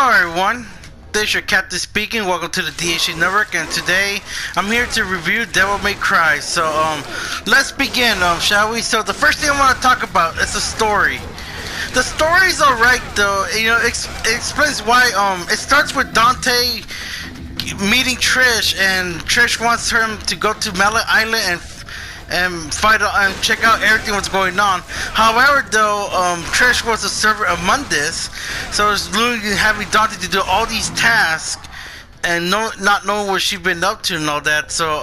Hello everyone, this is your captain speaking. Welcome to the DHC Network, and today I'm here to review Devil May Cry. So let's begin, shall we? So the first thing I want to talk about is the story. The story's alright though. You know, it explains why. It starts with Dante meeting Trish, and Trish wants him to go to Mallet Island and fight and check out everything what's going on. However, though, Trish was a servant of Mundus, so it's literally having Dante to do all these tasks and not knowing what she's been up to and all that. So,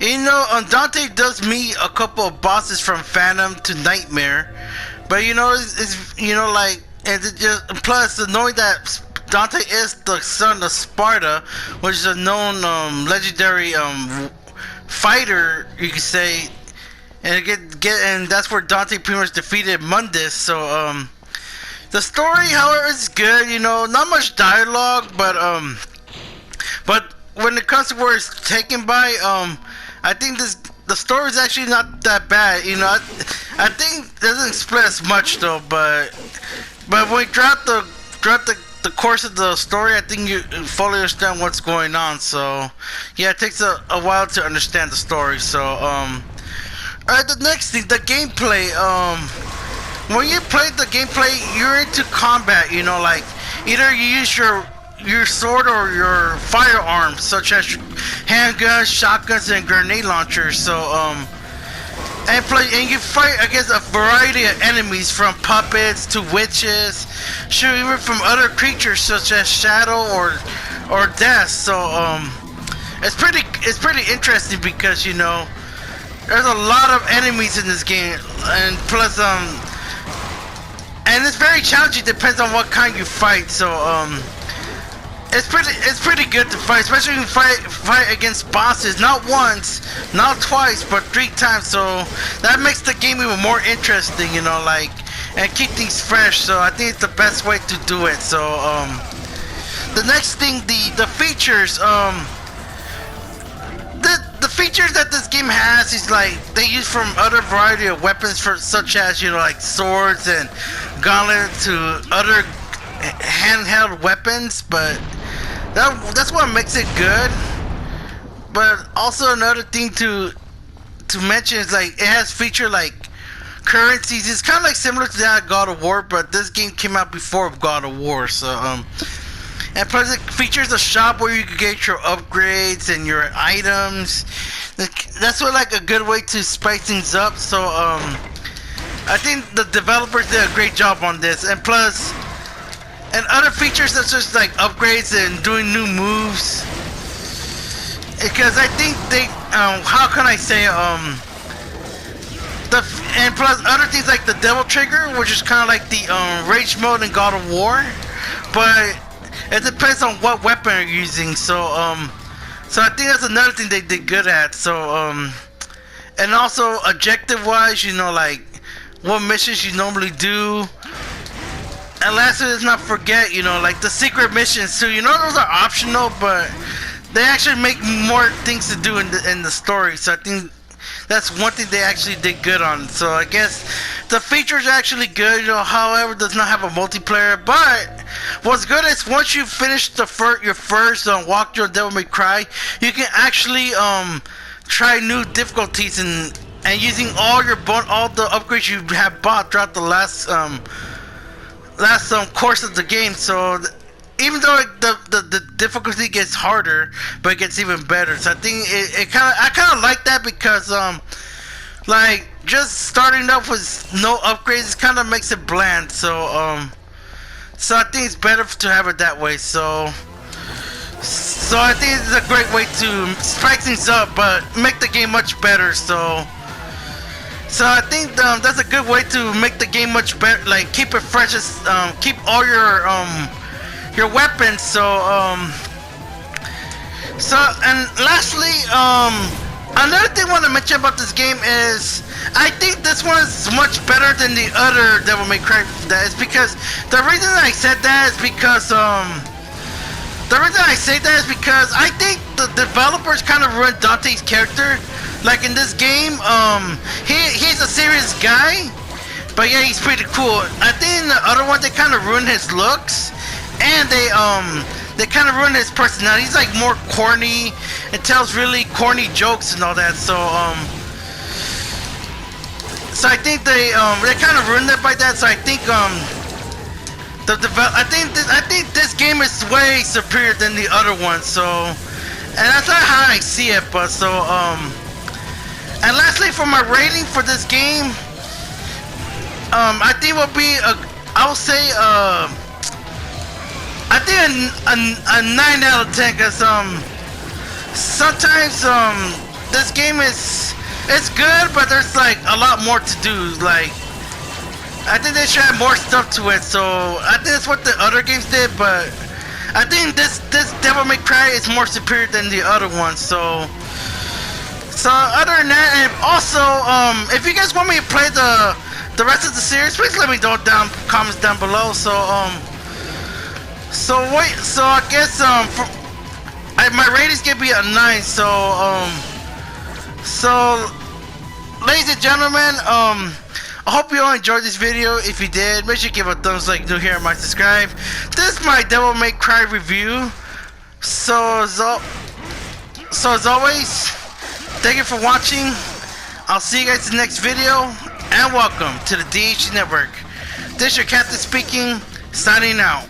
Dante does meet a couple of bosses from Phantom to Nightmare, but plus knowing that Dante is the son of Sparta, which is a known legendary fighter, you could say, and and that's where Dante pretty much defeated Mundus. So the story, however, is good. You know, not much dialogue, but when it comes to where it's taken by, I think the story is actually not that bad. You know, I think it doesn't split as much though, but when we drop the course of the story, I think you fully understand what's going on. So yeah, it takes a while to understand the story. So alright, the next thing, the gameplay. When you play the gameplay, you're into combat. You know, like either you use your sword or your firearms, such as handguns, shotguns, and grenade launchers. So and you fight against a variety of enemies, from puppets to witches, sure, even from other creatures such as Shadow or Death. So it's pretty interesting because, you know, there's a lot of enemies in this game, and plus and it's very challenging. Depends on what kind you fight. So it's pretty good to fight, especially when you fight against bosses, not once, not twice, but 3 times. So that makes the game even more interesting, you know, like, and keep things fresh. So I think it's the best way to do it. So the next thing, the features, the features that this game has is like they use from other variety of weapons, such as, you know, like swords and gauntlets, to other handheld weapons, but that's what makes it good. But also another thing to mention is, like, it has feature like currencies. It's kind of like similar to that God of War, but this game came out before God of War. So and plus it features a shop where you can get your upgrades and your items. That's what, like, a good way to spice things up. So I think the developers did a great job on this, and plus, and other features such as like upgrades and doing new moves. Because I think they, how can I say, and plus other things like the Devil Trigger, which is kind of like the rage mode in God of War, but it depends on what weapon you're using. So so I think that's another thing they did good at. So and also objective wise, you know, like what missions you normally do. And lastly, let's not forget, you know, like the secret missions too. You know, those are optional, but they actually make more things to do in the story. So I think that's one thing they actually did good on. So I guess the features are actually good. You know, however, does not have a multiplayer. But what's good is once you finish your first walkthrough of Devil May Cry, you can actually try new difficulties and using all the upgrades you have bought throughout the last course of the game. So even though the difficulty gets harder, but it gets even better. So I think I kind of like that, because like just starting off with no upgrades kind of makes it bland. So so I think it's better to have it that way. So I think it's a great way to spice things up, but make the game much better. So I think that's a good way to make the game much better, like keep it fresh, keep all your weapons. So and lastly, another thing I want to mention about this game is I think this one is much better than the other Devil May Cry. That is because the reason I said that is because I think the developers kind of ruined Dante's character. Like in this game, he's a serious guy, but yeah, he's pretty cool. I think in the other one they kind of ruined his looks, and they kind of ruin his personality. He's like more corny and tells really corny jokes and all that. So I think they kind of ruined it by that. So I think I think this game is way superior than the other one. So, and that's not how I see it. But so and lastly, for my rating for this game, I think will be I will say I think a 9 out of 10, cause sometimes this game it's good, but there's like a lot more to do. Like I think they should have more stuff to it. So I think that's what the other games did, but I think this Devil May Cry is more superior than the other one. So other than that, and also if you guys want me to play the rest of the series, please let me know comments down below. So I guess my rating's gonna be a 9. So ladies and gentlemen, I hope you all enjoyed this video. If you did, make sure you give a thumbs like, new here, and might subscribe. This is my Devil May Cry review. So as always, thank you for watching. I'll see you guys in the next video, and welcome to the DHC Network. This is your captain speaking, signing out.